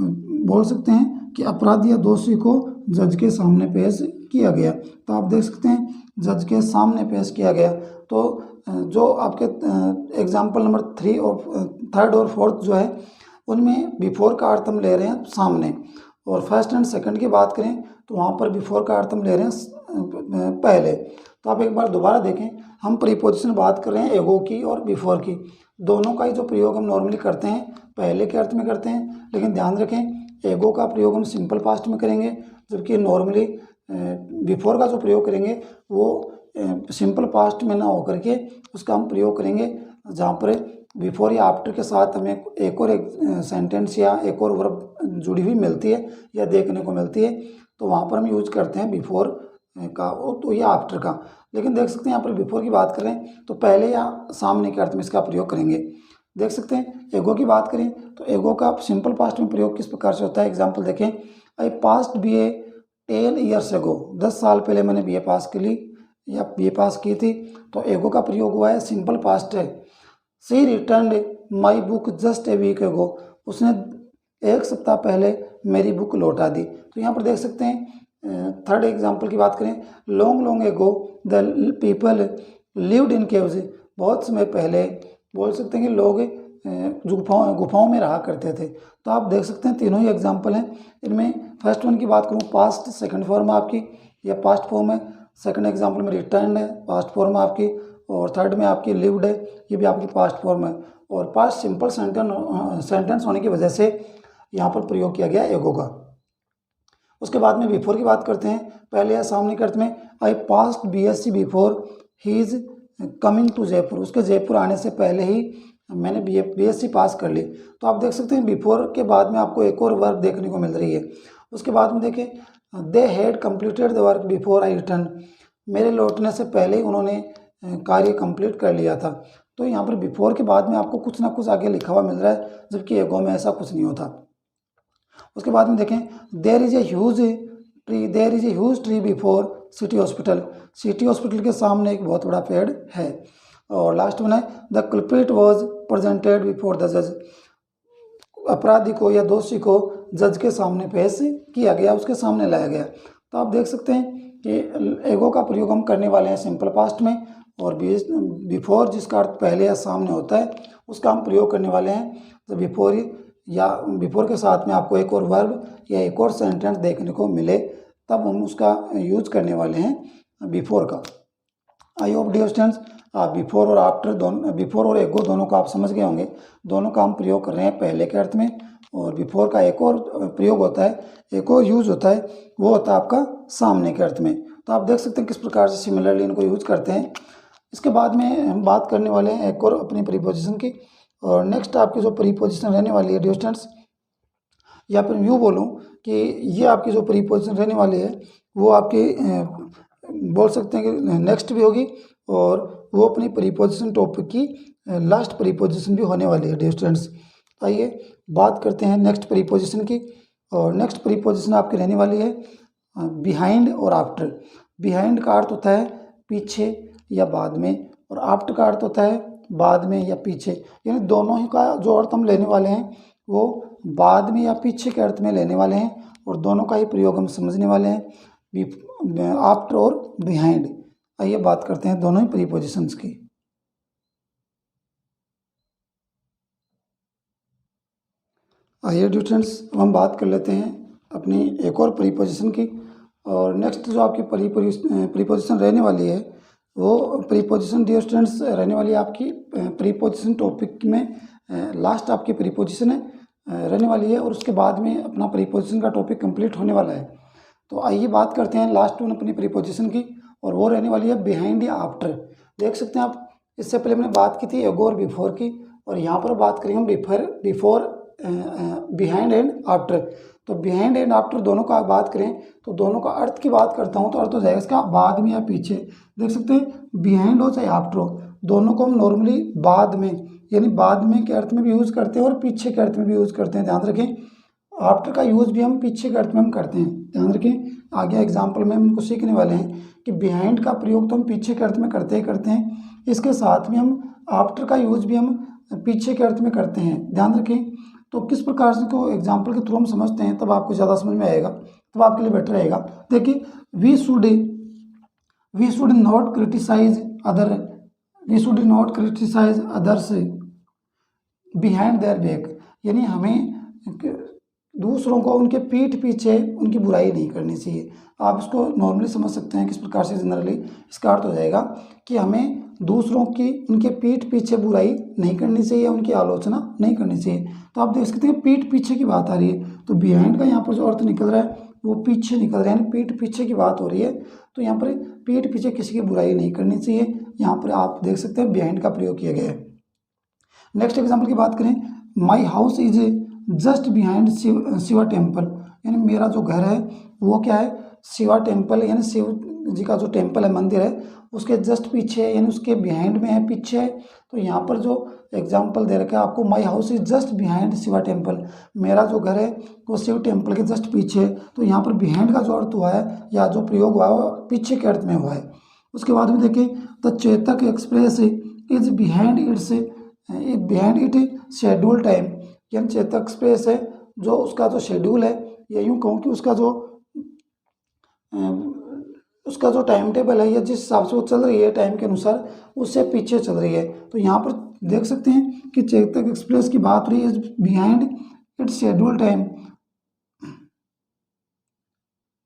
बोल सकते हैं कि अपराधी या दोषी को जज के सामने पेश किया गया। तो आप देख सकते हैं जज के सामने पेश किया गया। तो जो आपके एग्जाम्पल नंबर 3 और 3rd और 4th जो है उनमें बिफोर का अर्थ हम ले रहे हैं सामने, और फर्स्ट एंड सेकंड की बात करें तो वहाँ पर बिफोर का अर्थ हम ले रहे हैं पहले। तो आप एक बार दोबारा देखें, हम प्रीपोजिशन बात कर रहे हैं एगो की और बिफोर की, दोनों का ही जो प्रयोग हम नॉर्मली करते हैं पहले के अर्थ में करते हैं, लेकिन ध्यान रखें एगो का प्रयोग हम सिंपल पास्ट में करेंगे, जबकि नॉर्मली बिफोर का जो प्रयोग करेंगे वो सिंपल पास्ट में ना होकर के उसका हम प्रयोग करेंगे जहाँ पर बिफोर या आफ्टर के साथ हमें एक और सेंटेंस या एक और वर्ब जुड़ी हुई मिलती है या देखने को मिलती है, तो वहाँ पर हम यूज करते हैं बिफोर का तो या आफ्टर का। लेकिन देख सकते हैं यहाँ पर बिफोर की बात करें तो पहले या सामने के अर्थ में इसका प्रयोग करेंगे। देख सकते हैं एगो की बात करें तो एगो का सिंपल पास्ट में प्रयोग किस प्रकार से होता है, एग्जाम्पल देखें, आई पास्ट BA 10 ईयर्स एगो, 10 साल पहले मैंने BA पास कर ली या BA पास की थी, तो एगो का प्रयोग हुआ है, सिंपल पास्ट है। She return my book just a week ago, उसने एक सप्ताह पहले मेरी बुक लौटा दी। तो यहाँ पर देख सकते हैं थर्ड एग्जाम्पल की बात करें, long long ago the people lived in caves, बहुत समय पहले बोल सकते हैं कि लोग गुफाओं में रहा करते थे। तो आप देख सकते हैं तीनों ही एग्जाम्पल हैं। इनमें फर्स्ट वन की बात करूँ पास्ट सेकंड फॉर्म आपकी या पास्ट फॉर्म है, सेकंड एग्जाम्पल में रिटर्न है पास्ट फॉर्म आपकी, और थर्ड में आपकी लिव्ड है, ये भी आपकी पास्ट फॉर्म है। और पास्ट सिंपल सेंटेंस होने की वजह से यहाँ पर प्रयोग किया गया एगो का। उसके बाद में बिफोर की बात करते हैं, पहले या सामने के अर्थ में, I passed BSc before he is coming to Jaipur, उसके जयपुर आने से पहले ही मैंने BSc पास कर ली। तो आप देख सकते हैं बिफोर के बाद में आपको एक और वर्ब देखने को मिल रही है। उसके बाद में देखें, they had completed the work before I return, मेरे लौटने से पहले ही उन्होंने कार्य कंप्लीट कर लिया था। तो यहाँ पर बिफोर के बाद में आपको कुछ ना कुछ आगे लिखा हुआ मिल रहा है, जबकि एगो में ऐसा कुछ नहीं होता। उसके बाद में देखें, there is a huge tree before city hospital, city hospital के सामने एक बहुत बड़ा पेड़ है। और लास्ट में है, the culprit was presented before the जज, अपराधी को या दोषी को जज के सामने पेश किया गया, उसके सामने लाया गया। तो आप देख सकते हैं कि एगो का प्रयोग हम करने वाले हैं सिंपल पास्ट में, और बिफोर जिसका अर्थ पहले या सामने होता है उसका हम प्रयोग करने वाले हैं। तो बिफोर के साथ में आपको एक और वर्ब या एक और सेंटेंस देखने को मिले तब हम उसका यूज करने वाले हैं बिफोर का। I hope dear students before और आफ्टर दोनों, बिफोर और एगो दोनों का आप समझ गए होंगे। दोनों का हम प्रयोग कर रहे हैं पहले के अर्थ में, और बिफोर का एक और प्रयोग होता है, एक और यूज होता है, वो होता है आपका सामने के अर्थ में। तो आप देख सकते हैं किस प्रकार से सिमिलरली इनको यूज करते हैं। इसके बाद में हम बात करने वाले हैं एक और अपनी प्रीपोजिशन की, और नेक्स्ट आपकी जो प्रीपोजिशन रहने वाली है डियर स्टूडेंट्स, या फिर यूँ बोलूँ कि ये आपकी जो प्रीपोजिशन रहने वाली है वो आपकी बोल सकते हैं कि नेक्स्ट भी होगी, और वो अपनी प्रीपोजिशन टॉपिक की लास्ट प्रीपोजिशन भी होने वाली है डियर स्टूडेंट्स। आइए बात करते हैं नेक्स्ट प्रीपोजिशन की, और नेक्स्ट प्रीपोजिशन आपकी रहने वाली है बिहाइंड और आफ्टर। बिहाइंड का अर्थ होता है पीछे या बाद में, और आफ्टर का अर्थ होता है बाद में या पीछे, यानी दोनों ही का जो अर्थ हम लेने वाले हैं वो बाद में या पीछे के अर्थ में लेने वाले हैं, और दोनों का ही प्रयोग हम समझने वाले हैं आफ्टर और बिहाइंड। आइए बात करते हैं दोनों ही प्रीपोजिशंस की। आइए स्टूडेंट्स हम बात कर लेते हैं अपनी एक और प्रीपोजिशन की, और नेक्स्ट जो आपकी प्रीपोजिशन रहने वाली है वो प्रीपोजिशन डियर स्टूडेंट्स रहने वाली है आपकी प्रीपोजिशन टॉपिक में लास्ट आपकी प्रीपोजिशन है रहने वाली है, और उसके बाद में अपना प्रीपोजिशन का टॉपिक कंप्लीट होने वाला है। तो आइए बात करते हैं लास्ट वन अपनी प्रीपोजिशन की, और वो रहने वाली है बिहाइंड या आफ्टर। देख सकते हैं आप, इससे पहले मैंने बात की थी एगो और बिफोर की, और यहाँ पर बात करेंगे हम बिफोर बिहाइंड एंड आफ्टर। तो बिहाइंड एंड आफ्टर दोनों का बात करें तो दोनों का अर्थ की बात करता हूँ तो अर्थ हो जाएगा इसका बाद में या पीछे। देख सकते हैं बिहाइंड हो चाहे आफ्टर हो, दोनों को हम नॉर्मली बाद में यानी बाद में के अर्थ में भी यूज़ करते हैं और पीछे के अर्थ में भी यूज़ करते हैं, ध्यान रखें। आफ्टर का यूज़ भी हम पीछे के अर्थ में हम करते हैं, ध्यान रखें। आगे एग्जाम्पल में हम इनको सीखने वाले हैं कि बिहाइंड का प्रयोग तो हम पीछे के अर्थ में करते ही करते हैं, इसके साथ में हम आफ्टर का यूज़ भी हम पीछे के अर्थ में करते हैं, ध्यान रखें। तो किस प्रकार से को एग्जाम्पल के थ्रू हम समझते हैं तब आपको ज़्यादा समझ में आएगा, तब आपके लिए बेटर रहेगा। देखिए we should not criticise others behind their back, यानी हमें दूसरों को उनके पीठ पीछे उनकी बुराई नहीं करनी चाहिए। आप इसको नॉर्मली समझ सकते हैं किस प्रकार से, जनरली इसका अर्थ हो जाएगा कि हमें दूसरों की उनके पीठ पीछे बुराई नहीं करनी चाहिए, उनकी आलोचना नहीं करनी चाहिए। तो आप देख सकते हैं पीठ पीछे की बात आ रही है, तो बिहाइंड का यहाँ पर जो अर्थ निकल रहा है वो पीछे निकल रहा है, यानी पीठ पीछे की बात हो रही है। तो यहाँ पर पीठ पीछे किसी की बुराई नहीं करनी चाहिए, यहाँ पर आप देख सकते हैं बिहाइंड का प्रयोग किया गया है। नेक्स्ट एग्जाम्पल की बात करें, my house is just behind Shiva temple, यानी मेरा जो घर है वो क्या है, शिवा टेम्पल यानी शिव जी का जो टेम्पल है, मंदिर है, उसके जस्ट पीछे है, यानी उसके बिहाइंड में है, पीछे है। तो यहाँ पर जो एग्जाम्पल दे रखा है आपको, my house is just behind Shiva temple, मेरा जो घर है वो शिव टेम्पल के जस्ट पीछे है। तो यहाँ पर बिहाइंड का जो अर्थ हुआ है या जो प्रयोग हुआ है वो पीछे के अर्थ में हुआ है। उसके बाद में देखें, the Chetak express is behind it schedule time, यानी चेतक एक्सप्रेस है जो उसका जो शेड्यूल है, या यूँ कहूँ कि उसका जो टाइम टेबल है या जिस हिसाब से वो चल रही है टाइम के अनुसार, उससे पीछे चल रही है। तो यहाँ पर देख सकते हैं कि चेतक एक्सप्रेस की बात हो रही है behind it's schedule time,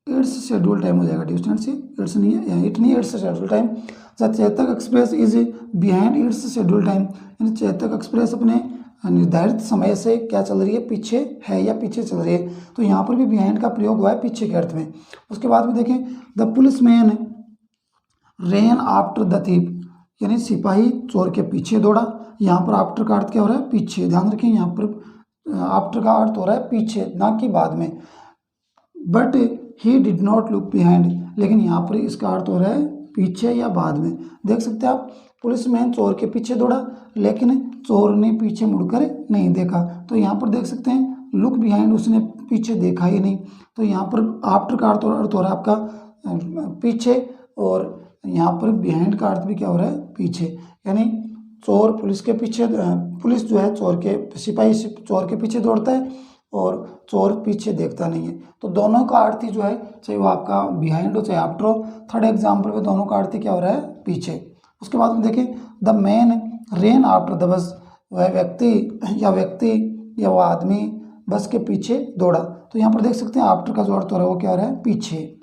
it's schedule time हो जाएगा डिस्टेंस से, इट्स नहीं है, इट नहीं है, it's schedule time. Chetak express is behind it's schedule time, यानी चेतक एक्सप्रेस अपने निर्धारित समय से क्या चल रही है, पीछे है या पीछे चल रही है। तो यहाँ पर भी बिहाइंड का प्रयोग हुआ है पीछे के अर्थ में। उसके बाद में देखें, the police man rain after the thief, यानी सिपाही चोर के पीछे दौड़ा। यहाँ पर आफ्टर का अर्थ क्या हो रहा है, पीछे। ध्यान रखें यहाँ पर आफ्टर का अर्थ हो रहा है पीछे, ना कि बाद में। But he did not look behind, लेकिन यहाँ पर इसका अर्थ हो रहा है पीछे या बाद में। देख सकते हैं आप, पुलिसमैन चोर के पीछे दौड़ा लेकिन चोर ने पीछे मुड़कर नहीं देखा। तो यहाँ पर देख सकते हैं लुक बिहाइंड, उसने पीछे देखा ही नहीं। तो यहाँ पर आफ्टर का अर्थ हो रहा है आपका पीछे, और यहाँ पर बिहाइंड का अर्थ भी क्या हो रहा है, पीछे। यानी चोर पुलिस के पीछे, पुलिस जो है चोर के, सिपाही चोर के पीछे दौड़ता है और चोर पीछे देखता नहीं है। तो दोनों का अर्थ ही जो है, चाहे वो आपका बिहाइंड हो चाहे आफ्टर हो, थर्ड एग्जाम्पल में दोनों का अर्थ ही क्या हो रहा है, पीछे। उसके बाद में देखें, the man rain after the bus, वह व्यक्ति या वह आदमी बस के पीछे दौड़ा। तो यहाँ पर देख सकते हैं आफ्टर का जो अर्थ हो रहा है वो क्या हो रहा है, पीछे।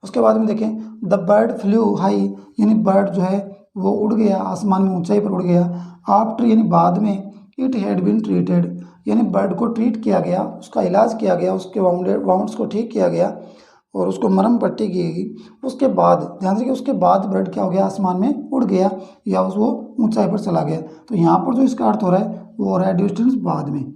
उसके बाद में देखें, द बर्ड फ्लू हाई, यानी बर्ड जो है वो उड़ गया, आसमान में ऊंचाई पर उड़ गया। आफ्टर यानी बाद में, इट हैड बीन ट्रीटेड, यानी बर्ड को ट्रीट किया गया, उसका इलाज किया गया, उसके वाउंड्स को ठीक किया गया और उसको मरहम पट्टी की गई। उसके बाद ध्यान रखिए, उसके बाद बर्ड क्या हो गया, आसमान में उड़ गया या वो ऊंचाई पर चला गया। तो यहाँ पर जो इसका अर्थ हो रहा है वो हो रहा है डिस्टेंस बाद में,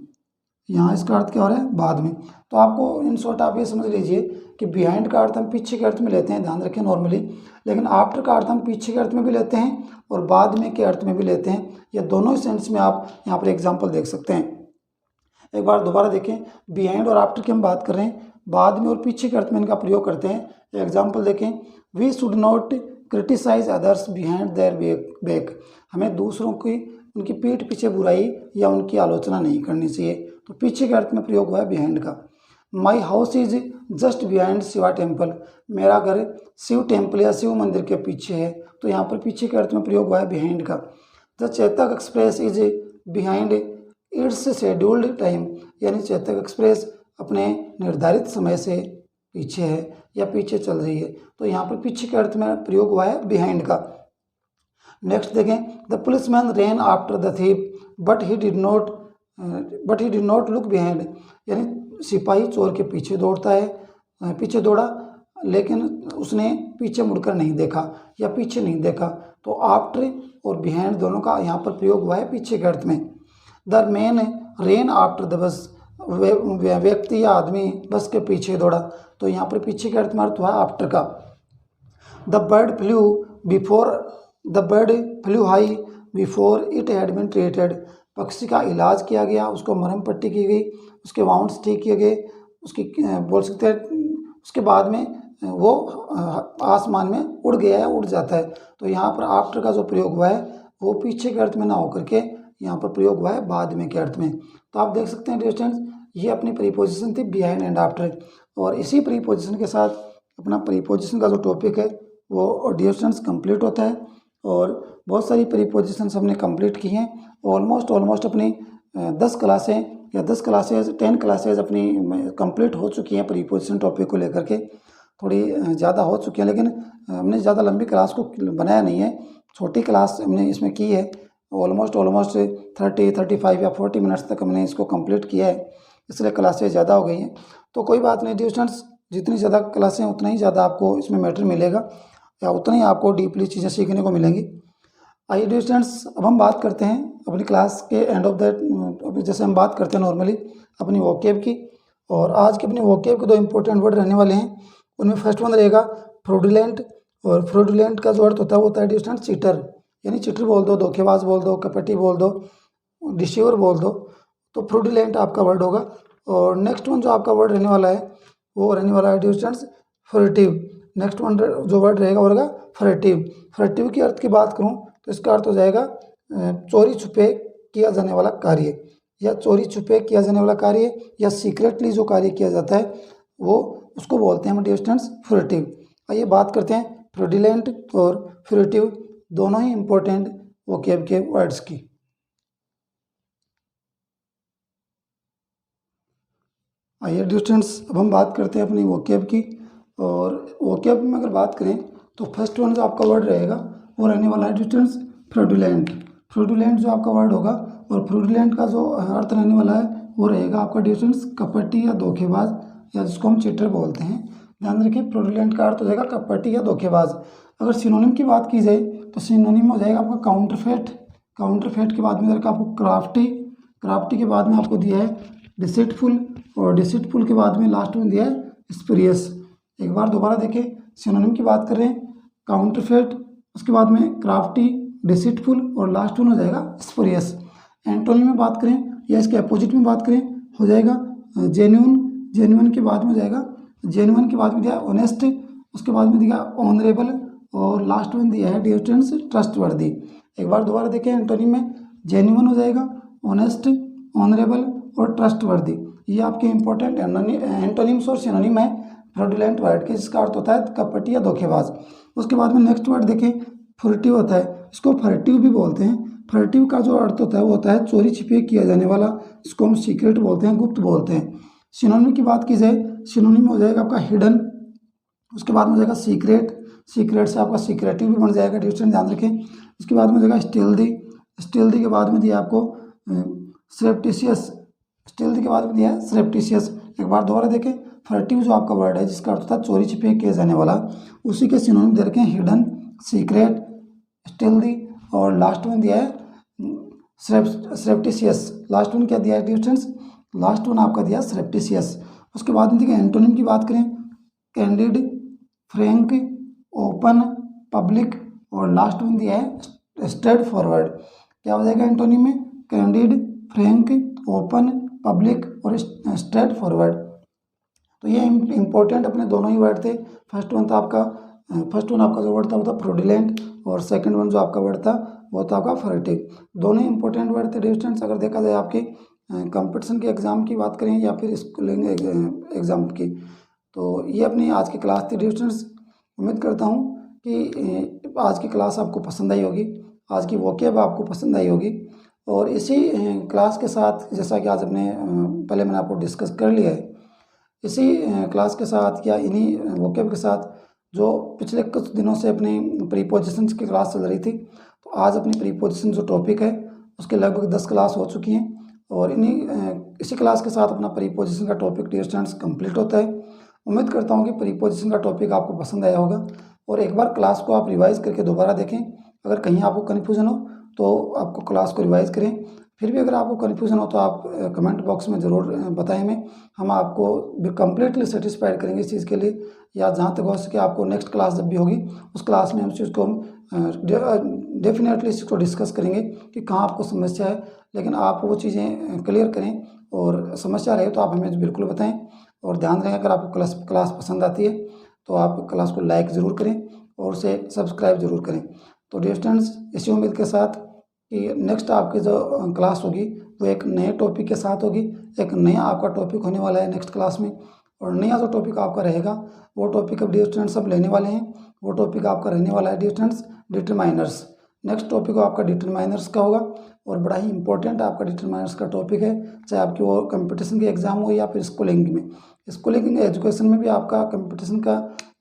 यहाँ इसका अर्थ क्या हो रहा है, बाद में। तो आपको इन शॉर्ट आप ये समझ लीजिए कि बिहाइंड का अर्थ हम पीछे के अर्थ में लेते हैं, ध्यान रखें नॉर्मली, लेकिन आफ्टर का अर्थ हम पीछे के अर्थ में भी लेते हैं और बाद में के अर्थ में भी लेते हैं। या दोनों सेंस में आप यहाँ पर एग्जाम्पल देख सकते हैं। एक बार दोबारा देखें, बिहाइंड और आफ्टर की हम बात कर रहे हैं, बाद में और पीछे के अर्थ में इनका प्रयोग करते हैं। एग्जाम्पल देखें, we should not criticise others behind their back, हमें दूसरों की उनकी पीठ पीछे बुराई या उनकी आलोचना नहीं करनी चाहिए। तो पीछे के अर्थ में प्रयोग हुआ है बिहाइंड का। My house is just behind Shiva temple, मेरा घर शिव टेम्पल या शिव मंदिर के पीछे है। तो यहाँ पर पीछे के अर्थ में प्रयोग हुआ है बिहाइंड का। The Chetak express is behind it's scheduled time, यानी चेतक एक्सप्रेस अपने निर्धारित समय से पीछे है या पीछे चल रही है। तो यहाँ पर पीछे के अर्थ में प्रयोग हुआ है बिहाइंड का। नेक्स्ट देखें, the policeman rain after the thief but he did not look behind, यानी सिपाही चोर के पीछे दौड़ता है, पीछे दौड़ा लेकिन उसने पीछे मुड़कर नहीं देखा या पीछे नहीं देखा। तो आफ्टर और बिहाइंड दोनों का यहाँ पर प्रयोग हुआ है पीछे के अर्थ में। The man rain after the bus, व्यक्ति या आदमी बस के पीछे दौड़ा। तो यहाँ पर पीछे के अर्थ में अर्थ हुआ आफ्टर का। The bird flew high before it had been treated, पक्षी का इलाज किया गया, उसको मरहम पट्टी की गई, उसके वाउंड्स ठीक किए गए, उसकी बोल सकते हैं उसके बाद में वो आसमान में उड़ गया है, उड़ जाता है। तो यहाँ पर आफ्टर का जो प्रयोग हुआ है वो पीछे के अर्थ में ना होकर के यहाँ पर प्रयोग हुआ है बाद में के अर्थ में। तो आप देख सकते हैं डियर स्टूडेंट्स, ये अपनी प्रीपोजिशन थी बिहाइंड एंड आफ्टर, और इसी प्रीपोजिशन के साथ अपना प्रीपोजिशन का जो टॉपिक है वो डियर स्टूडेंट्स कंप्लीट होता है। और बहुत सारी प्रीपोजिशंस हमने कंप्लीट की हैं, ऑलमोस्ट अपनी 10 क्लासें या 10 क्लासेज अपनी कंप्लीट हो चुकी हैं प्रीपोजिशन टॉपिक को लेकर के, थोड़ी ज़्यादा हो चुकी हैं, लेकिन हमने ज़्यादा लंबी क्लास को बनाया नहीं है, छोटी क्लास हमने इसमें की है। ऑलमोस्ट 35 या 40 मिनट्स तक हमने इसको कंप्लीट किया है, इसलिए क्लासेज ज़्यादा हो गई हैं। तो कोई बात नहीं डियर स्टूडेंट्स, जितनी ज़्यादा क्लासें उतना ही ज़्यादा आपको इसमें मैटर मिलेगा या उतना ही आपको डीपली चीज़ें सीखने को मिलेंगी। आइए डियर स्टूडेंट्स, अब हम बात करते हैं अपनी क्लास के एंड ऑफ दैट, जैसे हम बात करते हैं नॉर्मली अपनी वोकैब की। और आज के अपने वोकैब के 2 इंपॉर्टेंट वर्ड रहने वाले हैं। उनमें फर्स्ट वन रहेगा फ्रॉडुलेंट, और फ्रॉडुलेंट का जो अर्थ होता है डियर स्टूडेंट्स चीटर, यानी चीटर बोल दो, धोखेबाज बोल दो, कपटी बोल दो, डिसीवर बोल दो, तो फ्रॉडुलेंट आपका वर्ड होगा। और नेक्स्ट वन जो आपका वर्ड रहने वाला है वो रहने वाला है डियर स्टूडेंट्स फर्टिव। नेक्स्ट वन जो वर्ड रहेगा वो रहेगा फर्टिव। फर्टिव की अर्थ की बात करूँ तो इसका अर्थ हो जाएगा चोरी छुपे किया जाने वाला कार्य, या चोरी छुपे किया जाने वाला कार्य, या सीक्रेटली जो कार्य किया जाता है वो उसको बोलते हैं हम डियर स्टूडेंट्स फर्टिव। आइए बात करते हैं फ्रॉडुलेंट और फर्टिव दोनों ही इंपॉर्टेंट वोकैब के वर्ड्स की। आइए डियर स्टूडेंट्स, अब हम बात करते हैं अपनी वोकैब की। और वोकैब में अगर बात करें तो फर्स्ट वन जो आपका वर्ड रहेगा वो रहने वाला है डियर स्टूडेंट्स फ्रॉडुलेंट। फ्रॉडुलेंट जो आपका वर्ड होगा, और फ्रॉडुलेंट का जो अर्थ रहने वाला है वो रहेगा आपका डियर स्टूडेंट्स कपटी या धोखेबाज, या जिसको हम चीटर बोलते हैं। ध्यान रखिए, फ्रॉडुलेंट का अर्थ हो जाएगा कपटी या धोखेबाज। अगर सिनोनिम की बात की जाए तो सिनोनिम हो जाएगा आपका काउंटरफेट। काउंटरफेट के बाद में रहेगा आपको क्राफ्टी। क्राफ्टी के बाद में आपको दिया है डिसीटफुल, और डिसीटफुल के बाद में लास्ट में दिया है स्पूरियस। एक बार दोबारा देखें, सिनोनिम की बात कर रहे हैं काउंटरफेट, उसके बाद में क्राफ्टी, डिसीटफुल, और लास्ट वन हो जाएगा स्पूरियस। एंटोनिम में बात करें या इसके अपोजिट में बात करें हो जाएगा जेन्युइन। जेन्युइन के बाद में जाएगा, जेन्युइन के बाद में दिया ऑनेस्ट, उसके बाद में दिया ऑनरेबल, और लास्ट में दिया है डियर स्टूडेंट्स ट्रस्टवर्दी। एक बार दोबारा देखें, एंटोनिम में जेन्युइन हो जाएगा, ऑनेस्ट, ऑनरेबल और ट्रस्टवर्दी। ये आपके इंपॉर्टेंट एंटोनिम्स और सिनोनिम है फ्रॉडुलेंट वर्ड के, जिसका अर्थ होता है कपटी या धोखेबाज। उसके बाद में नेक्स्ट वर्ड देखें फर्टिव होता है, इसको फर्टिव भी बोलते हैं। फर्टिव का जो अर्थ होता है वो होता है चोरी छिपे किया जाने वाला, इसको हम सीक्रेट बोलते हैं, गुप्त बोलते हैं। सिनोनिम की बात की जाए, सिनोनिम हो जाएगा आपका हिडन, उसके बाद में हो जाएगा सीक्रेट, सीक्रेट से आपका सीक्रेटिव भी बन जाएगा डियर स्टूडेंट, ध्यान रखें। उसके बाद में हो जाएगा स्टील्दी, स्टील्दी के बाद में दिया आपको सरेप्टिशियस, स्टील्दी के बाद में दिया है सरेप्टिशियस। एक बार दोबारा देखें, फर्टिव जो आपका वर्ड है जिसका अर्थ होता है चोरी छिपे किया जाने वाला, उसी के सिनोनिम दे रखे हैं हिडन, सीक्रेट, स्टील्दी, और लास्ट में दिया है सरेप्टिशियस। लास्ट वन क्या दिया है डियर स्टूडेंट्स, लास्ट वन आपका दिया सरेप्टिशियस। उसके बाद में देखिए एंटोनिम की बात करें कैंडिड, फ्रैंक, ओपन, पब्लिक, और लास्ट वन दिया है स्ट्रेट फॉरवर्ड। क्या हो जाएगा एंटोनिम में, कैंडिड, फ्रैंक, ओपन, पब्लिक और स्ट्रेट फॉरवर्ड। तो ये इंपॉर्टेंट अपने दोनों ही वर्ड थे। फर्स्ट वन आपका जो वर्ड था वो था फ्रॉडुलेंट, और सेकंड वन जो आपका वर्ड था वो था आपका फर्टिव। दोनों ही इंपॉर्टेंट वर्ड थे डियर स्टूडेंट्स। अगर देखा जाए आपके कंपटीशन के एग्ज़ाम की बात करें या फिर स्कूलिंग एग्ज़ाम की, तो ये अपनी आज की क्लास थी डियर स्टूडेंट्स। उम्मीद करता हूँ कि आज की क्लास आपको पसंद आई होगी, आज की वोकैब आपको पसंद आई होगी। और इसी क्लास के साथ, जैसा कि आज अपने पहले मैंने आपको डिस्कस कर लिया है, इसी क्लास के साथ या इन्हीं वोकैब के साथ जो पिछले कुछ दिनों से अपनी प्रीपोजिशंस की क्लास चल रही थी, तो आज अपनी प्रीपोजिशन जो टॉपिक है उसके लगभग 10 क्लास हो चुकी हैं, और इसी क्लास के साथ अपना प्रीपोजिशन का टॉपिक डियर स्टूडेंट्स कंप्लीट होता है। उम्मीद करता हूँ कि प्रीपोजिशन का टॉपिक आपको पसंद आया होगा, और एक बार क्लास को आप रिवाइज़ करके दोबारा देखें। अगर कहीं आपको कन्फ्यूज़न हो तो आपको क्लास को रिवाइज़ करें। फिर भी अगर आपको कन्फ्यूज़न हो तो आप कमेंट बॉक्स में ज़रूर बताएं हमें, हम आपको कम्प्लीटली सेटिस्फाइड करेंगे इस चीज़ के लिए, या जहाँ तक हो सके आपको नेक्स्ट क्लास जब भी होगी उस क्लास में हम चीज़ को डेफिनेटली इसको डिस्कस करेंगे कि कहाँ आपको समस्या है, लेकिन आप वो चीज़ें क्लियर करें, और समस्या रहे तो आप हमें बिल्कुल बताएं। और ध्यान रखें, अगर आपको क्लास पसंद आती है तो आप क्लास को लाइक ज़रूर करें और उसे सब्सक्राइब ज़रूर करें। तो डियर स्टूडेंट्स, इसी उम्मीद के साथ कि नेक्स्ट आपकी जो क्लास होगी वो एक नए टॉपिक के साथ होगी, एक नया आपका टॉपिक होने वाला है नेक्स्ट क्लास में। और नया जो टॉपिक आपका रहेगा वो टॉपिक अब डियर स्टूडेंट्स सब लेने वाले हैं, वो टॉपिक आपका रहने वाला है dear students determiners. Next topic आपका डिटरमाइनर्स का होगा, और बड़ा ही इंपॉर्टेंट आपका डिटरमाइनर्स का टॉपिक है, चाहे आपकी वो कंपटीशन की एग्ज़ाम हो या फिर स्कूलिंग में। स्कूलिंग एजुकेशन में भी आपका कंपटीशन का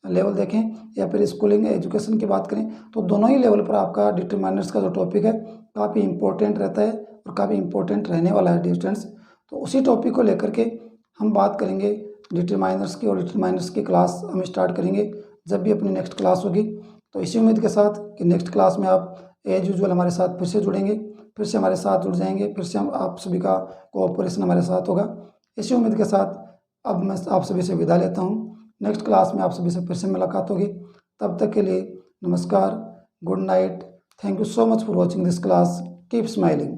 लेवल देखें या फिर स्कूलिंग एजुकेशन की बात करें तो दोनों ही लेवल पर आपका डिटरमाइनर्स का जो टॉपिक है काफ़ी इंपॉर्टेंट रहता है और काफ़ी इंपॉर्टेंट रहने वाला है स्टूडेंट्स। तो उसी टॉपिक को लेकर के हम बात करेंगे डिटरमाइनर्स की, और डिटरमाइनर्स की क्लास हम स्टार्ट करेंगे जब भी अपनी नेक्स्ट क्लास होगी। तो इसी उम्मीद के साथ कि नेक्स्ट क्लास में आप एज यूजुअल हमारे साथ फिर से जुड़ेंगे, फिर से हमारे साथ जुड़ जाएंगे, फिर से हम आप सभी का कोऑपरेशन हमारे साथ होगा। इसी उम्मीद के साथ अब मैं आप सभी से विदा लेता हूँ। नेक्स्ट क्लास में आप सभी से फिर से मुलाकात होगी। तब तक के लिए नमस्कार, good night, thank you so much for watching this class, keep smiling.